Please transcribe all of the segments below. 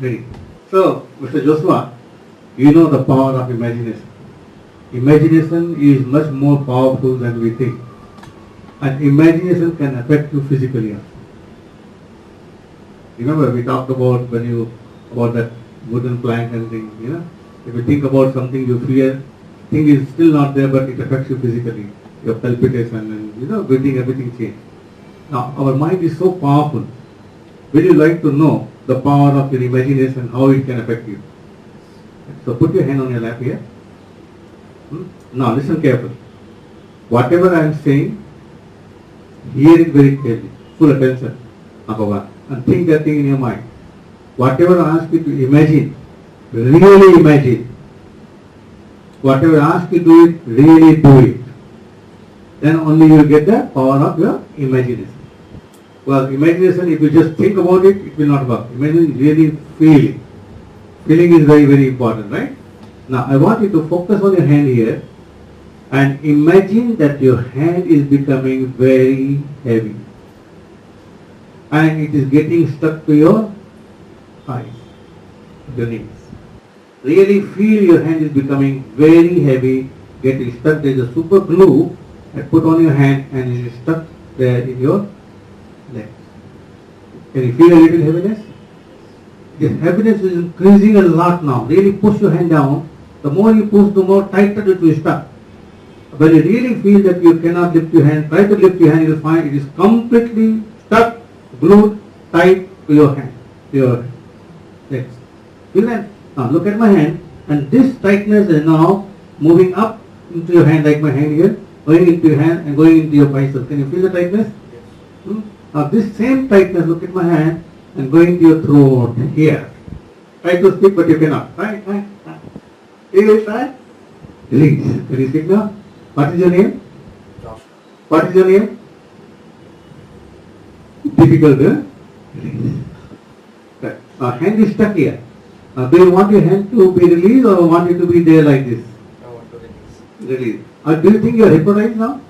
Ready. So, Mr. Joshua, you know the power of imagination. Imagination is much more powerful than we think. And imagination can affect you physically also. Remember we talked about about that wooden plank and thing, If you think about something you fear, thing is still not there but it affects you physically. Your palpitation and breathing, everything changes. Now our mind is so powerful. Would you like to know the power of your imagination, how it can affect you? So put your hand on your lap here. Now listen carefully. Whatever I am saying, hear it very clearly, full attention, number one, and think that thing in your mind. Whatever I ask you to imagine, really imagine. Whatever I ask you to do it, really do it. Then only you will get the power of your imagination. Well, imagination, if you just think about it, it will not work. Imagine really feel it. Feeling is very, very important, right? Now, I want you to focus on your hand here and imagine that your hand is becoming very heavy and it is getting stuck to your eyes, your knees. Really feel your hand is becoming very heavy, getting stuck. There is a super glue that put on your hand and it is stuck there in your legs. Can you feel a little heaviness? This heaviness is increasing a lot now. Really push your hand down. The more you push, the more tighter it will stuck. When you really feel that you cannot lift your hand, try to lift your hand, you will find it is completely stuck, glued, tight to your hand, to your legs. Feel that? Now look at my hand, and this tightness is now moving up into your hand, like my hand here, going into your hand and going into your bicep. Can you feel the tightness? Yes. Now this same tightness, look at my hand, and going to your throat here. Try to speak, but you cannot. Try. You will try. Release. Can you speak now? What is your name? Joshua. What is your name? Difficult, huh? Release. Right. Now hand is stuck here. Now do you want your hand to be released or want it to be there like this? I want to release. Release. Do you think you are hypnotized now?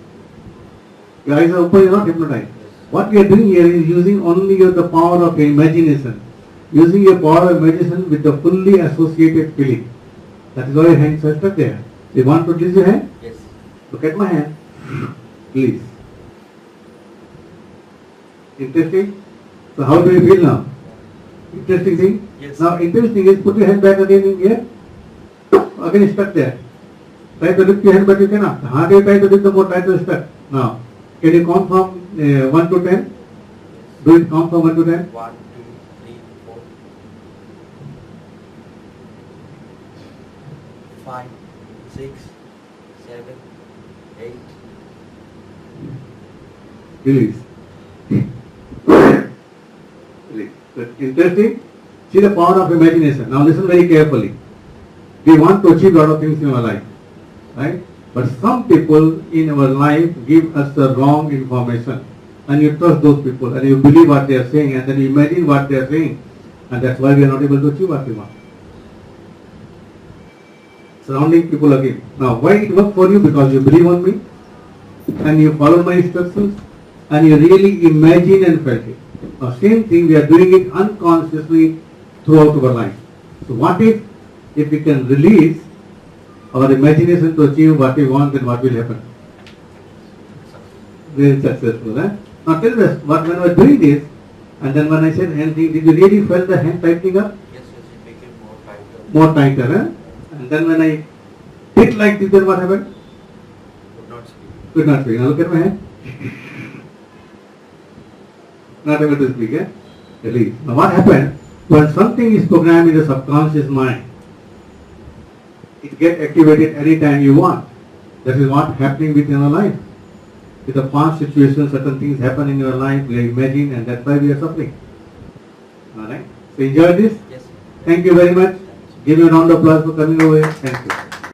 Your eyes are open, you are not hypnotized. Yes. What we are doing here is using only the power of your imagination. Using your power of imagination with the fully associated feeling. That is why your hands are stuck there. You want to release your hand? Yes. Look at my hand. Please. Interesting? So how do you feel now? Interesting thing? Yes. Now interesting is put your hand back again in here. Again it's stuck there. Try to lift your hand but you cannot. The harder you try to lift, the more tighter it's stuck. Now, can you count from 1 to 10? Do it, count from 1 to 10. 1, 2, 3, 4, 5, 6, 7, 8. Release. Release. That's interesting. See the power of imagination. Now listen very carefully. We want to achieve a lot of things in our life, right? But some people in our life give us the wrong information, and you trust those people, and you believe what they are saying, and then you imagine what they are saying, and that's why we are not able to achieve what we want. Surrounding people again. Now, why it worked for you? Because you believe on me, and you follow my instructions, and you really imagine and felt it. Now, same thing, we are doing it unconsciously throughout our life. So, what if we can release our imagination to achieve what we want, then what will happen? Very successful, eh? Now tell us, when I was doing this, and then when I said hand thing, did you really feel the hand tightening up? Yes, it became more tighter. More tighter, eh? And then when I hit like this, then what happened? Could not speak. Could not speak. Now look at my hand. Not able to speak, eh? Release. Now what happened? When something is programmed in the subconscious mind, it gets activated anytime you want. That is what happening within our life. With the past situations, certain things happen in your life, we imagine, and that's why we are suffering. Alright? So enjoy this. Yes. Thank you very much. Give me a round of applause for coming over here. Thank you.